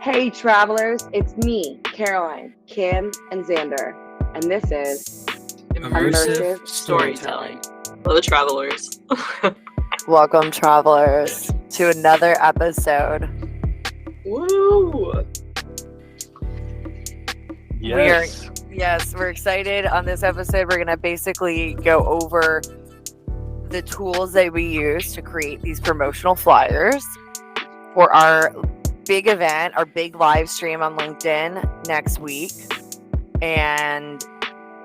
Hey travelers, it's me, Caroline, Kim, and Xander, and this is Immersive storytelling. Hello, travelers. Welcome, travelers, to another episode. Woo! Yes. We're excited. On this episode, we're going to basically go over the tools that we use to create these promotional flyers for our big event, our big live stream on LinkedIn next week. And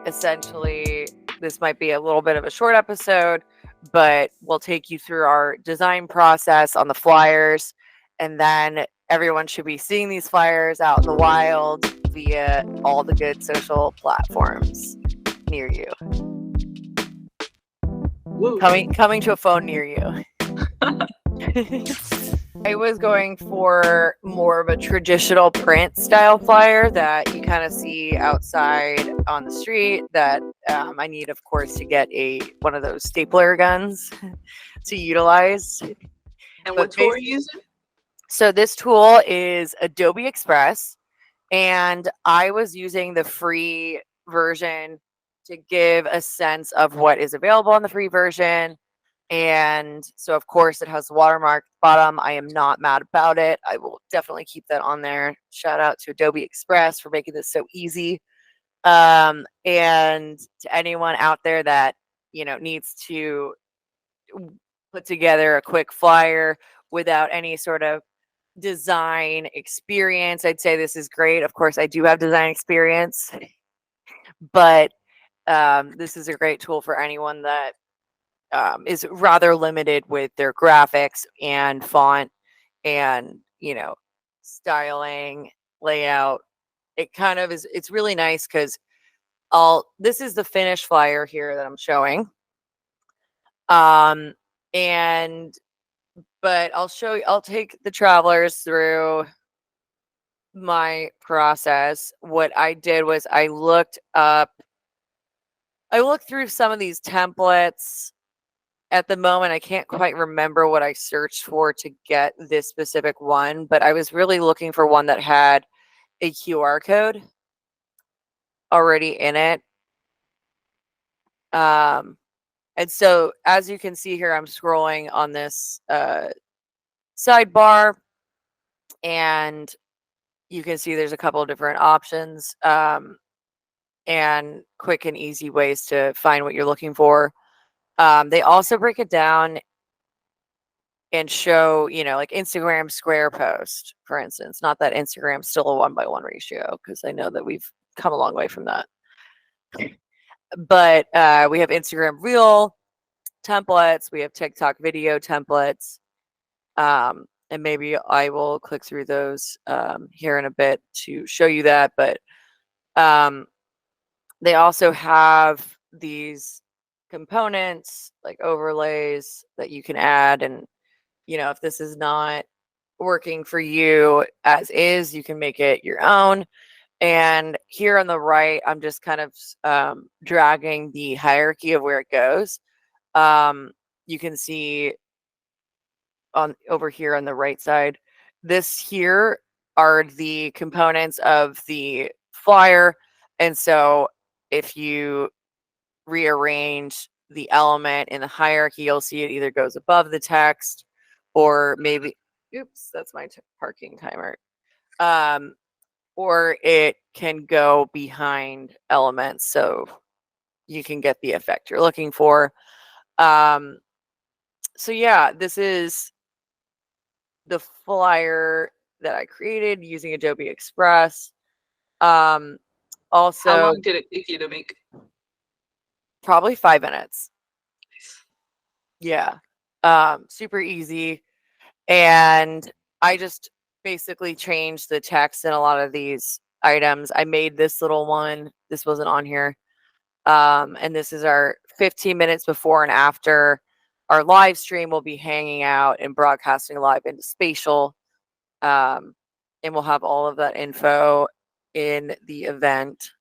essentially, this might be a little bit of a short episode, but we'll take you through our design process on the flyers, and then everyone should be seeing these flyers out in the wild via all the good social platforms near you. Woo. Coming to a phone near you. I was going for more of a traditional print style flyer that you kind of see outside on the street that I need, of course, to get one of those stapler guns to utilize. And what tool are you using? So this tool is Adobe Express, and I was using the free version to give a sense of what is available on the free version. And so, of course, it has the watermark at the bottom. I am not mad about it. I will definitely keep that on there. Shout out to Adobe Express for making this so easy. And to anyone out there that, needs to put together a quick flyer without any sort of design experience, I'd say this is great. Of course, I do have design experience, but this is a great tool for anyone that is rather limited with their graphics and font and, styling, layout. It kind of is, it's really nice because this is the finished flyer here that I'm showing. But I'll take the travelers through my process. What I did was I looked through some of these templates. At the moment, I can't quite remember what I searched for to get this specific one, but I was really looking for one that had a QR code already in it. And so, as you can see here, I'm scrolling on this sidebar, and you can see there's a couple of different options and quick and easy ways to find what you're looking for. They also break it down and show, like Instagram square post, for instance. Not that Instagram's still a 1:1 ratio, because I know that we've come a long way from that. But we have Instagram Reel templates. We have TikTok video templates. And maybe I will click through those here in a bit to show you that. But they also have these components like overlays that you can add, and if this is not working for you as is, you can make it your own. And here on the right, I'm just kind of dragging the hierarchy of where it goes. You can see over here on the right side, this here are the components of the flyer. And so if you rearrange the element in the hierarchy, you'll see it either goes above the text or maybe, oops, that's my parking timer. Or it can go behind elements so you can get the effect you're looking for. So yeah, this is the flyer that I created using Adobe Express. Also, how long did it take you to make? Probably 5 minutes. Yeah. Super easy. And I just basically changed the text in a lot of these items. I made this little one. This wasn't on here. And this is our 15 minutes before and after our live stream. We'll be hanging out and broadcasting live into Spatial. And we'll have all of that info in the event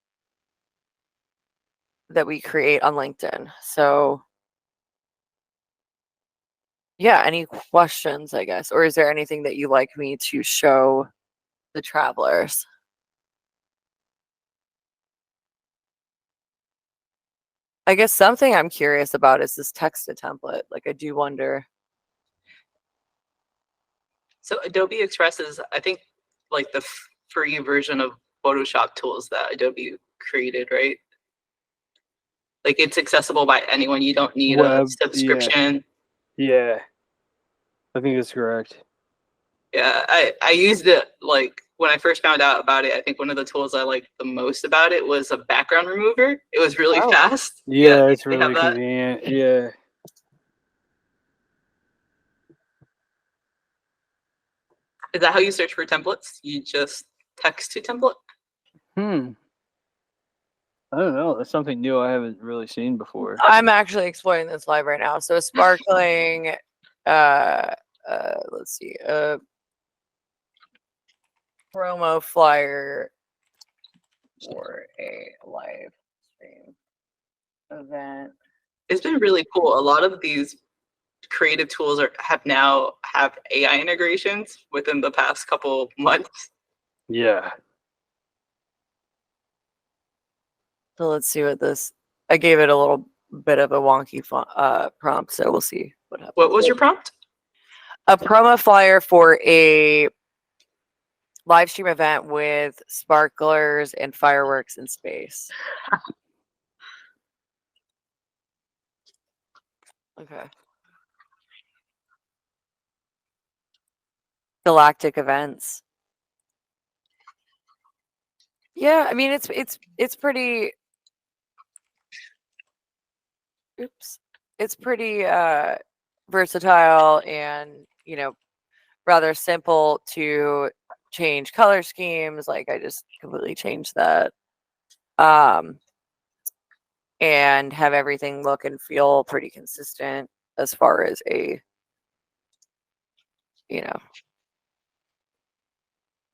that we create on LinkedIn. So yeah, any questions, I guess? Or is there anything that you'd like me to show the travelers. I guess something I'm curious about is this text to template. Like, I do wonder. So Adobe Express is, I think, like the free version of Photoshop tools that Adobe created, right? Like, it's accessible by anyone. You don't need a subscription. Yeah. I think that's correct. Yeah, I used it like when I first found out about it. I think one of the tools I liked the most about it was a background remover. It was really fast. Yeah, it's really convenient. Yeah. Is that how you search for templates? You just text to template? I don't know. That's something new I haven't really seen before. I'm actually exploring this live right now. So sparkling, let's see, promo flyer for a live stream event. It's been really cool. A lot of these creative tools have AI integrations within the past couple months. Yeah. So let's see what this. I gave it a little bit of a wonky prompt, so we'll see what happens. What was your prompt? A promo flyer for a live stream event with sparklers and fireworks in space. Okay. Galactic events. Yeah, I mean it's pretty. Oops. It's pretty versatile and, rather simple to change color schemes. Like, I just completely changed that. And have everything look and feel pretty consistent as far as a,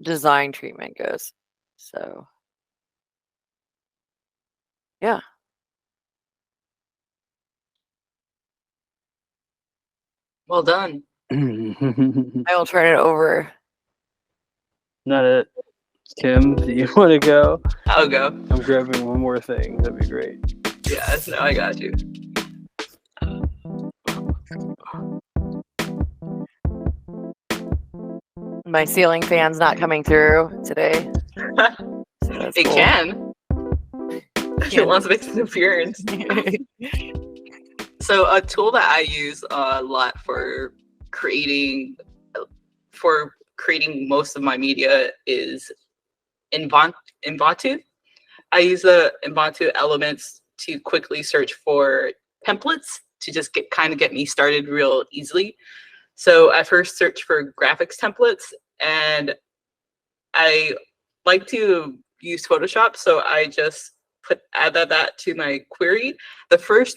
design treatment goes. So, yeah. Well done. I will turn it over. Not it. Kim, do you want to go? I'll go. I'm grabbing one more thing. That'd be great. Yeah, no, I got you. My ceiling fan's not coming through today. So it cool. Can. It wants to make an appearance. So a tool that I use a lot for creating most of my media is Envato. I use the Envato elements to quickly search for templates to just get me started real easily. So I first searched for graphics templates, and I like to use Photoshop, so I just added that to my query. The first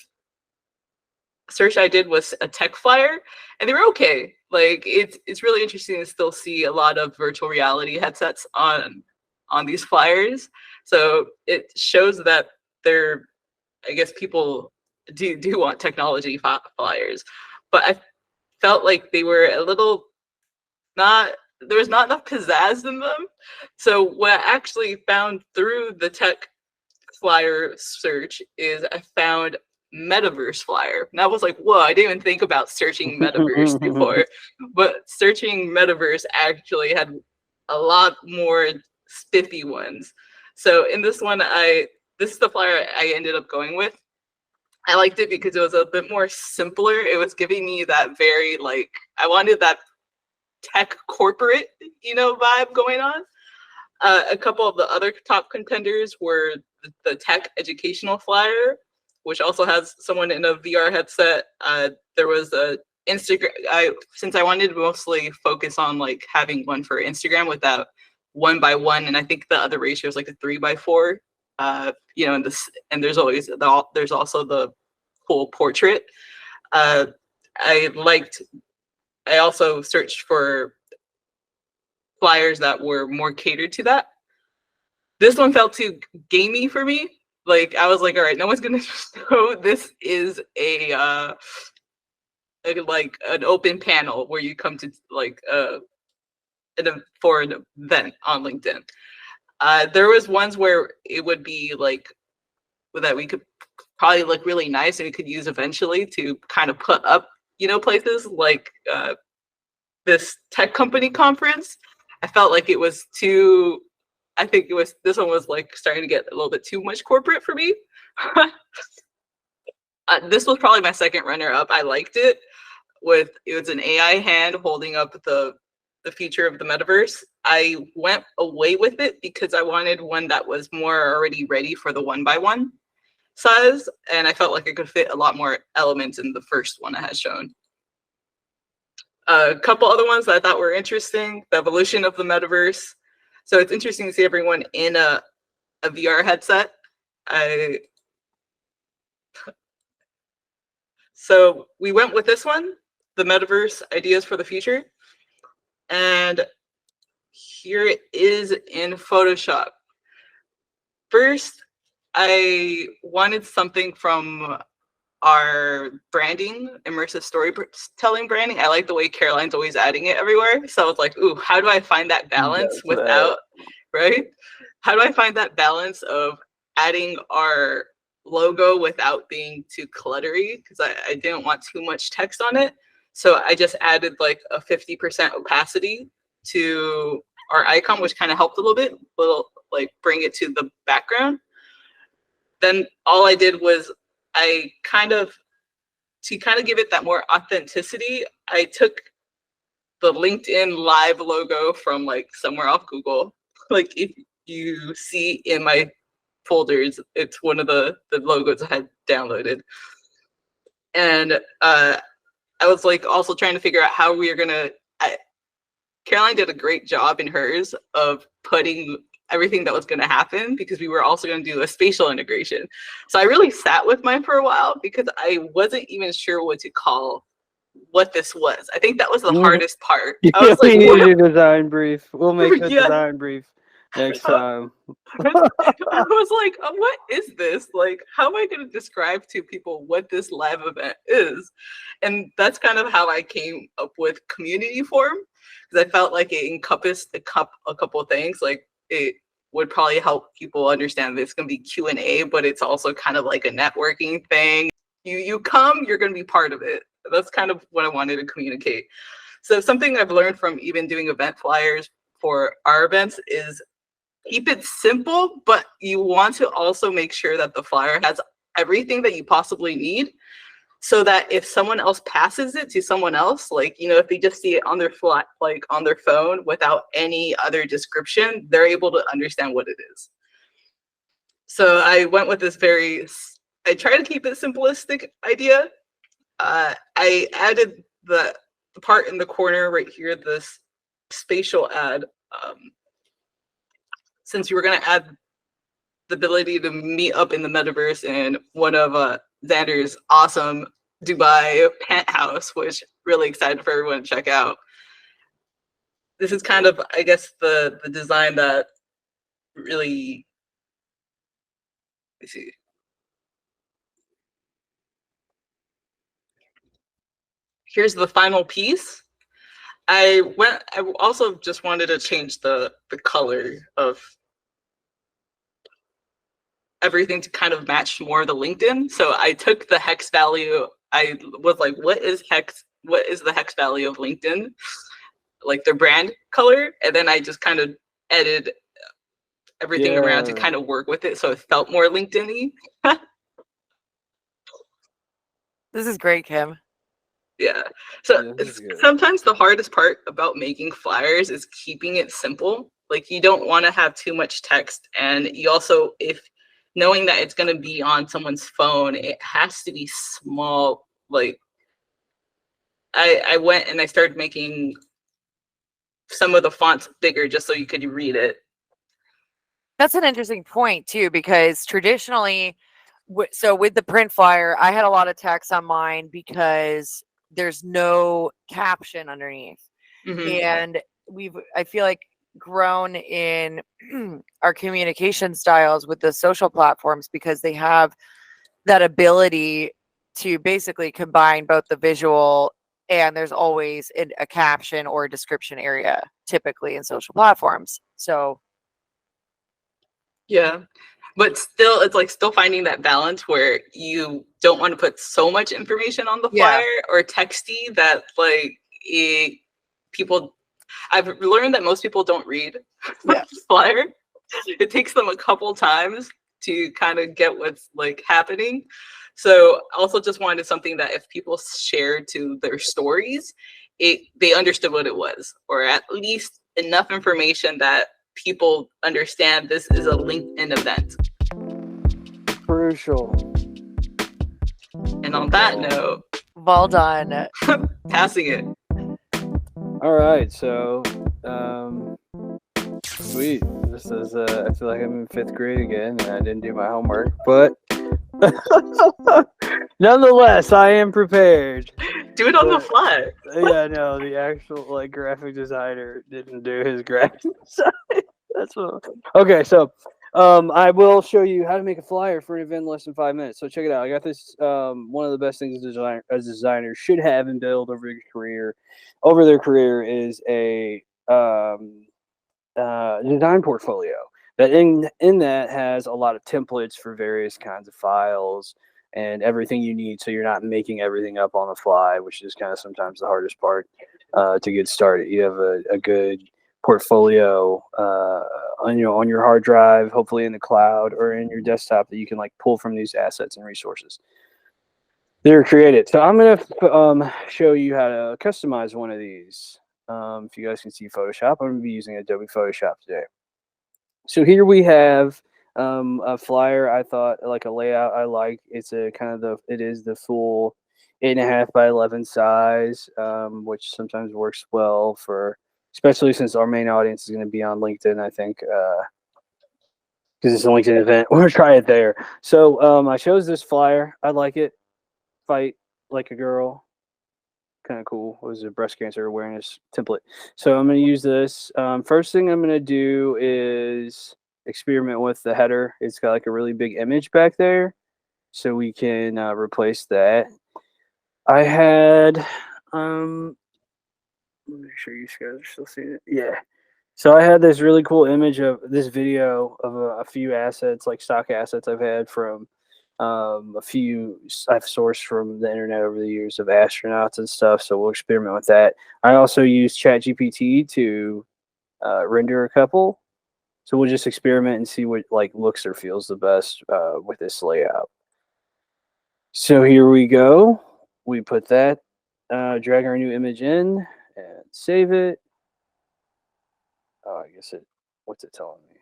search I did was a tech flyer, and they were okay. Like, it's really interesting to still see a lot of virtual reality headsets on these flyers. So it shows that I guess people do want technology flyers, but I felt like they were a little there was not enough pizzazz in them. So what I actually found through the tech flyer search is I found metaverse flyer. And I was like, whoa, I didn't even think about searching metaverse before. But searching metaverse actually had a lot more spiffy ones. So in this one, this is the flyer I ended up going with. I liked it because it was a bit more simpler. It was giving me that very, I wanted that tech corporate, vibe going on. A couple of the other top contenders were the tech educational flyer, which also has someone in a VR headset. There was a Instagram. Since I wanted to mostly focus on having one for Instagram with that 1:1, and I think the other ratio is like a 3:4. And there's also the full portrait. I also searched for flyers that were more catered to that. This one felt too gamey for me. I was like, all right, no one's gonna know this is an open panel where you come to for an event on LinkedIn. There was ones where it would be like that we could probably look really nice and we could use eventually to kind of put up, places like this tech company conference. I felt like it was too. I think this one was like starting to get a little bit too much corporate for me. This was probably my second runner up. I liked it. It was an AI hand holding up the future of the metaverse. I went away with it because I wanted one that was more already ready for the 1x1 size, and I felt like it could fit a lot more elements in the first one I had shown. A couple other ones that I thought were interesting: the evolution of the metaverse. So it's interesting to see everyone in a VR headset. So we went with this one, the metaverse ideas for the future. And here it is in Photoshop. First, I wanted something from our branding, immersive storytelling branding. I like the way Caroline's always adding it everywhere. So I was like, ooh, how do I find that balance without, right? How do I find that balance of adding our logo without being too cluttery? Because I didn't want too much text on it. So I just added like a 50% opacity to our icon, which kind of helped a little like bring it to the background. Then all I did was to kind of give it that more authenticity, I took the LinkedIn Live logo from like somewhere off Google. Like if you see in my folders, it's one of the logos I had downloaded. And I was like also trying to figure out how we are gonna. Caroline did a great job in hers of putting everything that was going to happen, because we were also going to do a spatial integration. So I really sat with mine for a while because I wasn't even sure what to call what this was. I think that was the hardest part. I was we like, need a design brief. We'll make a Yeah. design brief next time. I was like, what is this? Like, how am I going to describe to people what this live event is? And that's kind of how I came up with community forum, because I felt like it encompassed a couple of things. Like, it would probably help people understand that it's going to be Q&A, but it's also kind of like a networking thing. You come, you're going to be part of it. That's kind of what I wanted to communicate. So something I've learned from even doing event flyers for our events is keep it simple, but you want to also make sure that the flyer has everything that you possibly need, so that if someone else passes it to someone else, like, if they just see it on their on their phone without any other description, they're able to understand what it is. So I went with this I try to keep it simplistic idea. I added the part in the corner right here, this spatial ad. Since you were going to add the ability to meet up in the metaverse in one of Xander's awesome Dubai penthouse, which really excited for everyone to check out. This is kind of, I guess, the design that really, let's see. Here's the final piece. I also just wanted to change the color of everything to kind of match more the LinkedIn. So I took the hex value. I was like, what is the hex value of LinkedIn? Like their brand color. And then I just kind of edited everything around to kind of work with it, so it felt more LinkedIn-y. This is great, Kim. Yeah. So sometimes the hardest part about making flyers is keeping it simple. Like, you don't want to have too much text, and you also, if knowing that it's going to be on someone's phone, it has to be small. Like, I went and I started making some of the fonts bigger just so you could read it. That's an interesting point too, because traditionally, so with the print flyer, I had a lot of text on mine because there's no caption underneath. And I feel like, grown in our communication styles with the social platforms, because they have that ability to basically combine both the visual and there's always a caption or a description area typically in social platforms. So Yeah. But still, it's like still finding that balance where you don't want to put so much information on the Yeah. flyer or texty that like people. I've learned that most people don't read Yeah. the flyer. It takes them a couple times to kind of get what's like happening. So also just wanted something that if people shared to their stories, they understood what it was, or at least enough information that people understand this is a LinkedIn event. Crucial. And on that note, well done. passing it. All right, so sweet. This is I feel like I'm in 5th grade again, and I didn't do my homework, but nonetheless, I am prepared. Do it on the fly. Yeah, no, the actual like graphic designer didn't do his graphic design. That's what. Okay, so I will show you how to make a flyer for an event in less than 5 minutes. So check it out. I got this. One of the best things a designer should have and build over their career is a design portfolio that in that has a lot of templates for various kinds of files and everything you need, so you're not making everything up on the fly, which is kind of sometimes the hardest part to get started. You have a good portfolio on your hard drive, hopefully in the cloud or in your desktop, that you can like pull from these assets and resources they're created. So I'm gonna show you how to customize one of these. If you guys can see Photoshop, I'm gonna be using Adobe Photoshop today. So here we have a flyer. I thought like a layout I like. It's it is the full 8.5 by 11 size, which sometimes works well for, especially since our main audience is going to be on LinkedIn, I think, because it's a LinkedIn event. We're gonna try it there. So I chose this flyer. I like it. Fight like a girl. Kind of cool. It was a breast cancer awareness template. So I'm going to use this. First thing I'm going to do is experiment with the header. It's got like a really big image back there, so we can replace that. I had, let me make sure you guys are still seeing it. Yeah. So I had this really cool image of this video of a few assets, like stock assets I've had from a few I've sourced from the internet over the years of astronauts and stuff. So we'll experiment with that. I also use ChatGPT to render a couple. So we'll just experiment and see what like looks or feels the best with this layout. So here we go. We put that, drag our new image in and save it. Oh, I guess what's it telling me?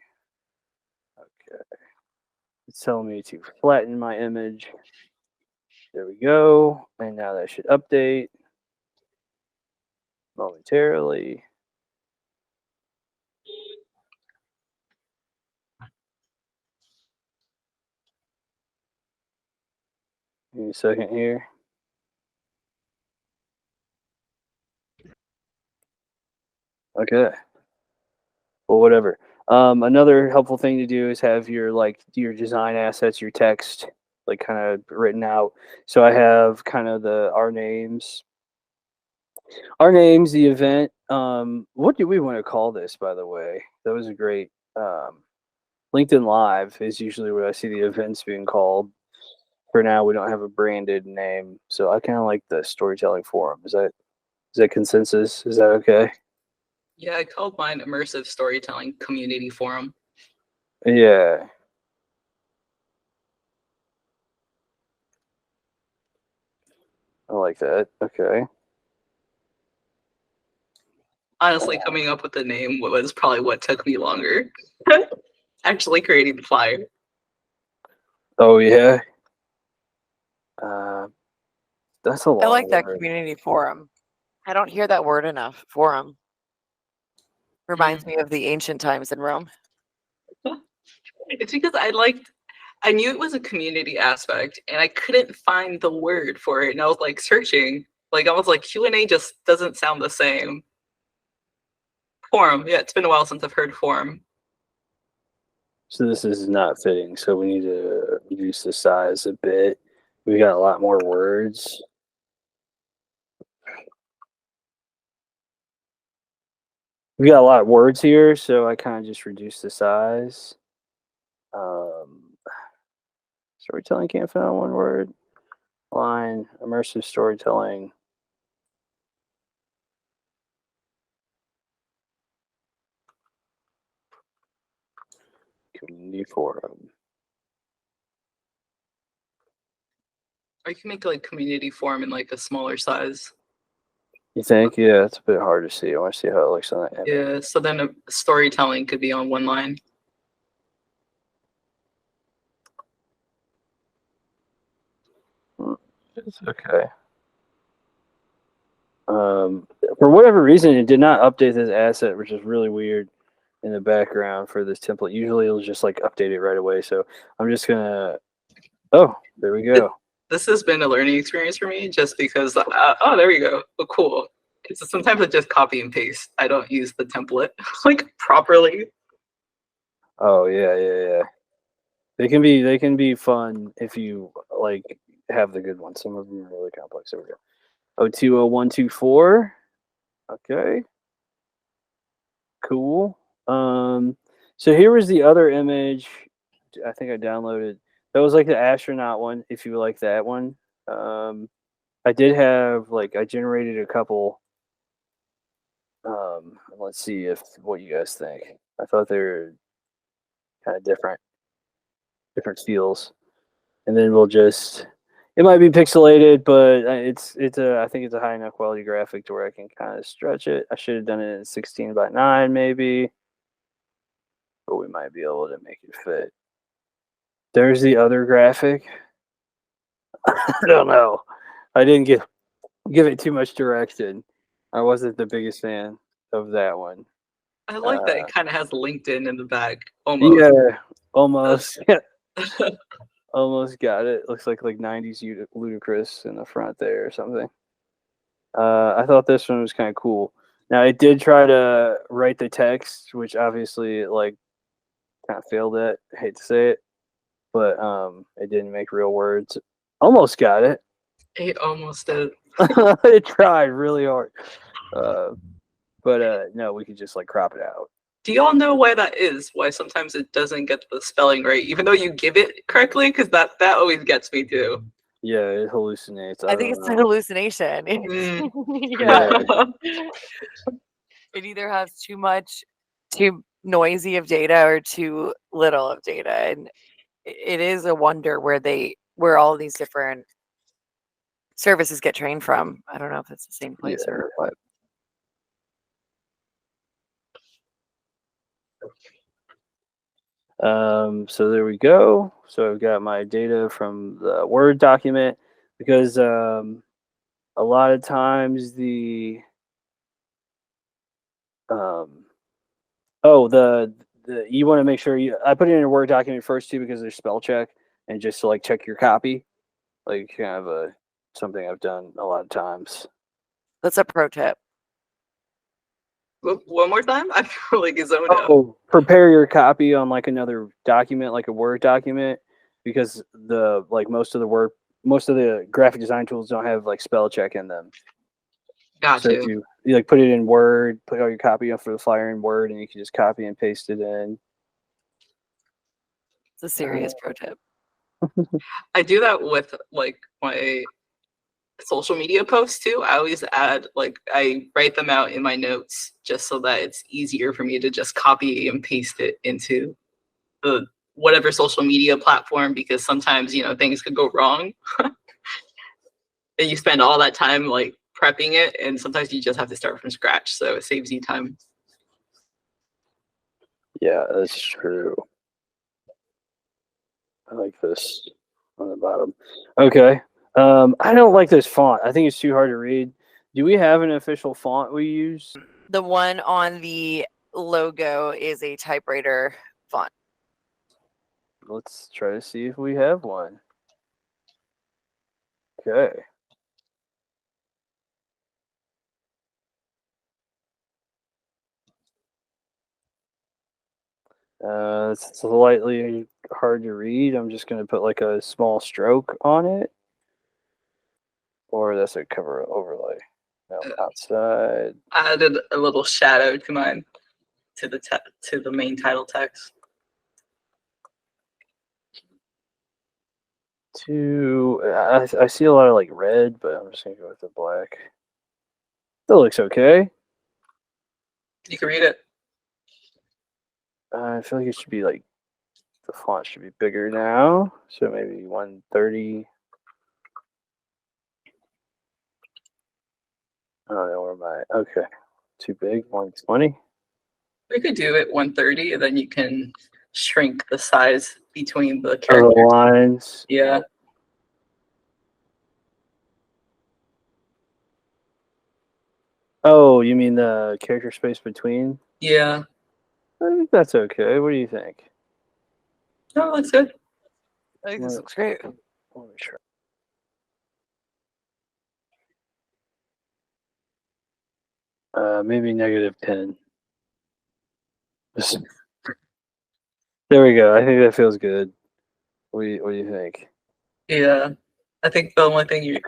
Okay. It's telling me to flatten my image. There we go. And now that should update momentarily. Give me a second here. Okay. Well, whatever. Another helpful thing to do is have your design assets, your text, like kind of written out. So I have kind of our names, the event. What do we want to call this, by the way? That was a great. LinkedIn Live is usually what I see the events being called. For now, we don't have a branded name, so I kind of like the storytelling forum. Is that consensus? Is that okay? Yeah, I called mine Immersive Storytelling Community Forum. Yeah. I like that. Okay. Honestly, coming up with the name was probably what took me longer. Actually creating the flyer. Oh yeah. That's a long I like that word. community forum. I don't hear that word enough. Forum reminds me of the ancient times in Rome. It's because I knew it was a community aspect and I couldn't find the word for it. And I was like searching, like I was like Q&A just doesn't sound the same. Forum, yeah, it's been a while since I've heard forum. So this is not fitting. So we need to reduce the size a bit. We got a lot more words. We got a lot of words here, so I kind of just reduced the size. Storytelling can't fit on one word. Line, immersive storytelling. Community forum. Or you can make like community forum in like a smaller size. You think? Yeah, it's a bit hard to see. I want to see how it looks on that image. Yeah, so then a storytelling could be on one line. It's okay. For whatever reason, it did not update this asset, which is really weird in the background for this template. Usually it'll just like update it right away. So I'm just gonna, oh, there we go. This has been a learning experience for me just because, oh, there we go. Oh, cool. Because sometimes I just copy and paste. I don't use the template like properly. Oh yeah. They can be fun if you like have the good ones. Some of them are really complex. There we go. 020124. Okay. Cool. So here was the other image. I think I downloaded. That was like the astronaut one. If you like that one, I did have like I generated a couple. Let's see if what you guys think. I thought they were kind of different feels, and then we'll just. It might be pixelated, but it's a I think it's a high enough quality graphic to where I can kind of stretch it. I should have done it in 16:9 maybe, but we might be able to make it fit. There's the other graphic. I don't know. I didn't give it too much direction. I wasn't the biggest fan of that one. I like that it kind of has LinkedIn in the back. Almost. Yeah, almost. Almost got it. Looks like 90s Ludacris in the front there or something. I thought this one was kind of cool. Now it did try to write the text, which obviously like kind of failed at. I hate to say it, but it didn't make real words. Almost got it. It almost did. It tried really hard. But no, we could just like crop it out. Do y'all know why that is? Why sometimes it doesn't get the spelling right, even though you give it correctly? Because that always gets me too. Yeah, it hallucinates. I think it's a hallucination. Yeah. It either has too noisy of data or too little of data, and it is a wonder where all these different services get trained from. I don't know if it's the same place or what. So there we go. So I've got my data from the Word document because a lot of times the you want to make sure I put it in a Word document first too because there's spell check and just to like check your copy, like kind of something I've done a lot of times. That's a pro tip. One more time? I feel like it's zoned out. Oh, prepare your copy on like another document, like a Word document, because most of the graphic design tools don't have like spell check in them. Gotcha. So if you like put it in Word, put all your copy up for the flyer in Word, and you can just copy and paste it in. It's a serious pro tip. I do that with like my social media posts too. I always add I write them out in my notes just so that it's easier for me to just copy and paste it into the whatever social media platform, because sometimes things could go wrong and you spend all that time like prepping it, and sometimes you just have to start from scratch, so it saves you time. Yeah, that's true. I like this on the bottom. Okay. I don't like this font. I think it's too hard to read. Do we have an official font we use? The one on the logo is a typewriter font. Let's try to see if we have one. Okay. It's slightly hard to read. I'm just going to put like a small stroke on it. Or that's a cover overlay. outside. I added a little shadow to mine to the main title text. I see a lot of like red, but I'm just gonna go with the black. That looks okay. You can read it. I feel like it should be like the font should be bigger now, so maybe 130. I don't know where my okay. Too big, 120. We could do it 130, and then you can shrink the size between the Oh, characters. the lines. Yeah. Oh, you mean the character space between? Yeah. I think that's okay. What do you think? No, it looks good. I think this looks great. Let me try. Maybe -10. There we go. I think that feels good. What do you think? Yeah. I think the only thing do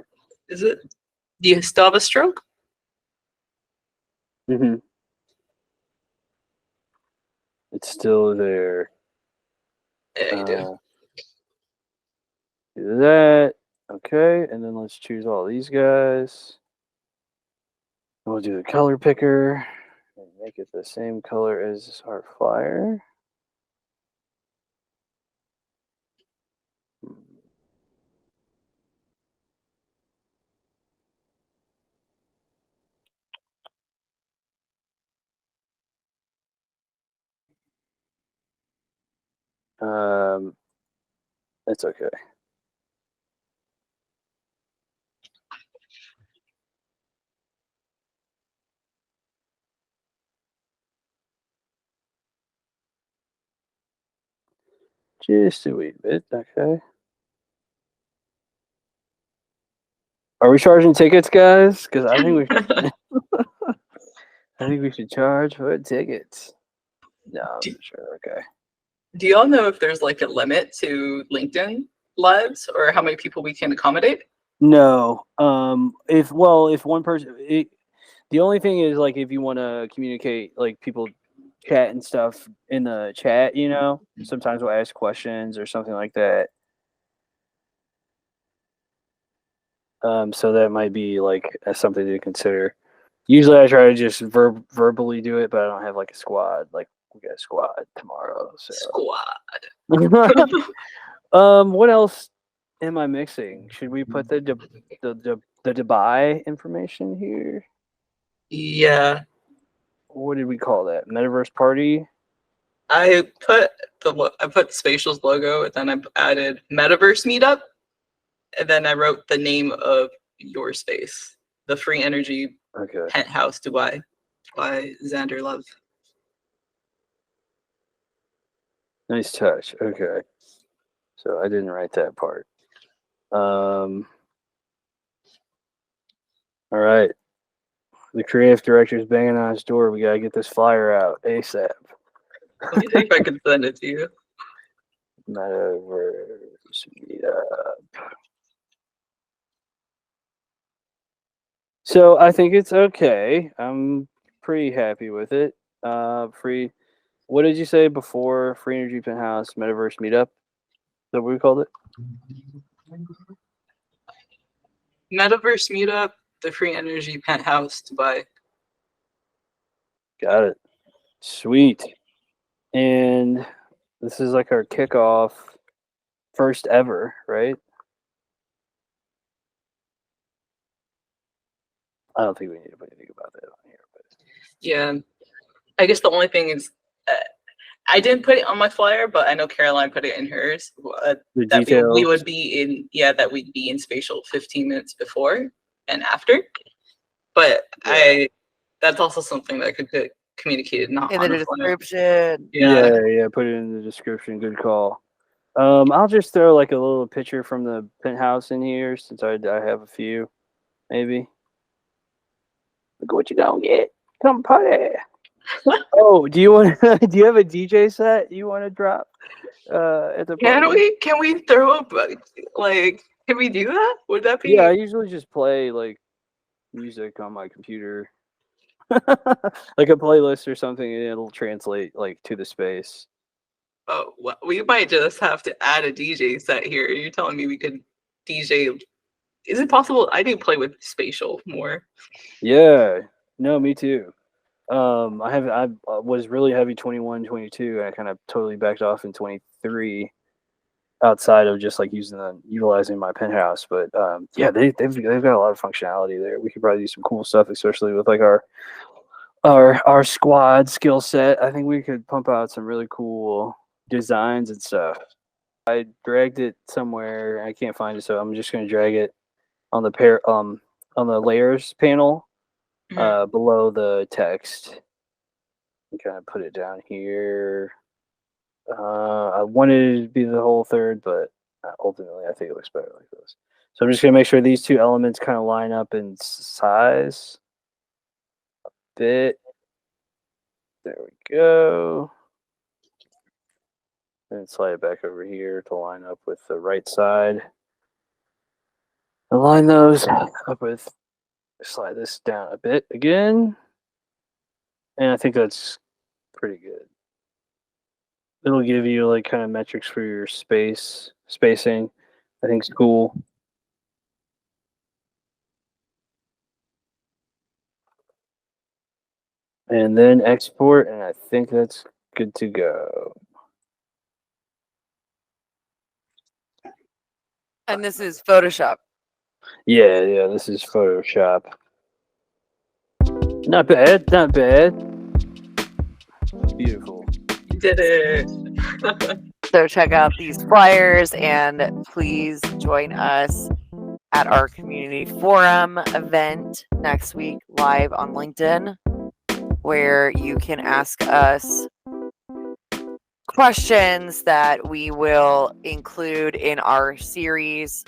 you still have a stroke? Mm-hmm. It's still there. Yeah, you do. Do that. Okay, and then let's choose all these guys. We'll do the color picker and make it the same color as our flyer. It's okay. Just a wee bit, okay. Are we charging tickets, guys? Because I think we should charge for tickets. No, I'm not sure. Okay. Do y'all know if there's like a limit to LinkedIn lives or how many people we can accommodate? No. If one person, the only thing is like if you want to communicate, like people chat and stuff in the chat, sometimes we'll ask questions or something like that. So that might be like something to consider. Usually I try to just verbally do it, but I don't have like a squad. Like we got a squad tomorrow. So. Squad. What else am I mixing? Should we put the Dubai information here? Yeah. What did we call that? Metaverse party? I put Spatial's logo, and then I added Metaverse Meetup, and then I wrote the name of your space, the Free Energy Penthouse Dubai by Xander Love. Nice touch. Okay. So I didn't write that part. All right. The creative director's banging on his door. We gotta get this flyer out ASAP. Let me see if I can send it to you. Metaverse Meetup. So I think it's okay. I'm pretty happy with it. Free. What did you say before? Free Energy Penthouse Metaverse Meetup. Is that what we called it? Metaverse Meetup, the Free Energy Penthouse Dubai. Got it. Sweet. And this is like our kickoff, first ever, right? I don't think we need to put anything about that on here. But yeah, I guess the only thing is, I didn't put it on my flyer, but I know Caroline put it in hers. the that details. we would be in, that we'd be in Spatial 15 minutes before and after. But that's also something that could get communicated not In on the the flyer. description. Yeah. Put it in the description. Good call. I'll just throw like a little picture from the penthouse in here since I have a few, maybe. Look what you gonna get. Come party. Oh, do you have a DJ set you want to drop at the party? Can we throw up, like, can we do that? Would that be? Yeah, I usually just play like music on my computer, like a playlist or something, and it'll translate like to the space. Oh, well, we might just have to add a DJ set here. You're telling me we could DJ? Is it possible? I do play with spatial more. Yeah, no, me too. I was really heavy 21, 22, and I kind of totally backed off in 23. Outside of just like utilizing my penthouse, but yeah, they've got a lot of functionality there. We could probably do some cool stuff, especially with like our squad skill set. I think we could pump out some really cool designs and stuff. I dragged it somewhere. I can't find it, so I'm just gonna drag it on the on the layers panel below the text and kind of put it down here. I wanted it to be the whole third, but ultimately I think it looks better like this. So I'm just gonna make sure these two elements kind of line up in size a bit. There we go. And slide it back over here to line up with the right side. Align those up with, slide this down a bit again. And I think that's pretty good. It'll give you like kind of metrics for your spacing. I think it's cool. And then export, and I think that's good to go. And this is Photoshop. Yeah, this is Photoshop. Not bad, not bad. Beautiful. You did it. So check out these flyers and please join us at our community forum event next week live on LinkedIn, where you can ask us questions that we will include in our series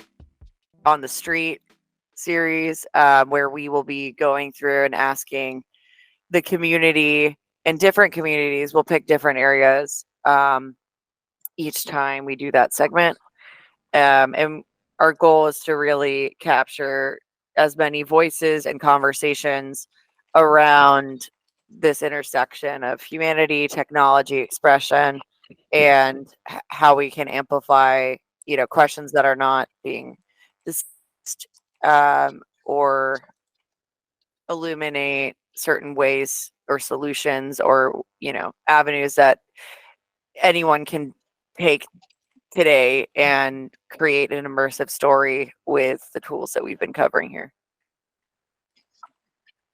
on the street series, where we will be going through and asking the community, and different communities will pick different areas each time we do that segment. And our goal is to really capture as many voices and conversations around this intersection of humanity, technology, expression, and how we can amplify, questions that are not being discussed, or illuminate certain ways or solutions or, avenues that anyone can take today and create an immersive story with the tools that we've been covering here.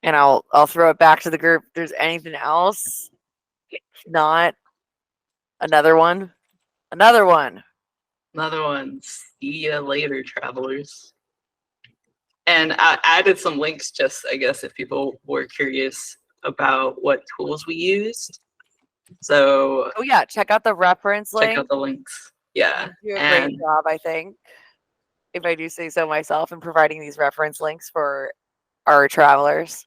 And I'll throw it back to the group. If there's anything else, not another one. See ya later, travelers. And I added some links just, I guess, if people were curious about what tools we used. So yeah, check out the reference link. Check out the links. Yeah. You do a great job, I think, if I do say so myself, in providing these reference links for our travelers.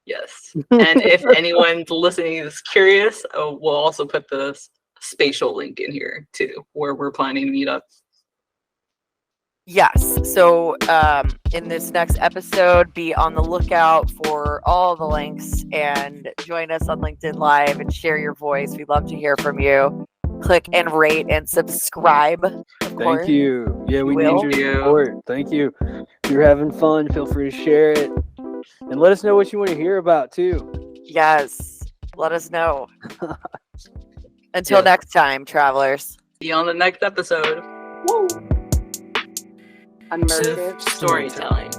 Yes. And if anyone's listening is curious, we'll also put the spatial link in here too, where we're planning to meet up. Yes. So in this next episode, be on the lookout for all the links and join us on LinkedIn Live and share your voice. We'd love to hear from you. Click and rate and subscribe. Thank you. Yeah, we need your support. Thank you. If you're having fun, feel free to share it. And let us know what you want to hear about too. Yes. Let us know. Until next time, travelers. See you on the next episode. Woo! Immersive storytelling.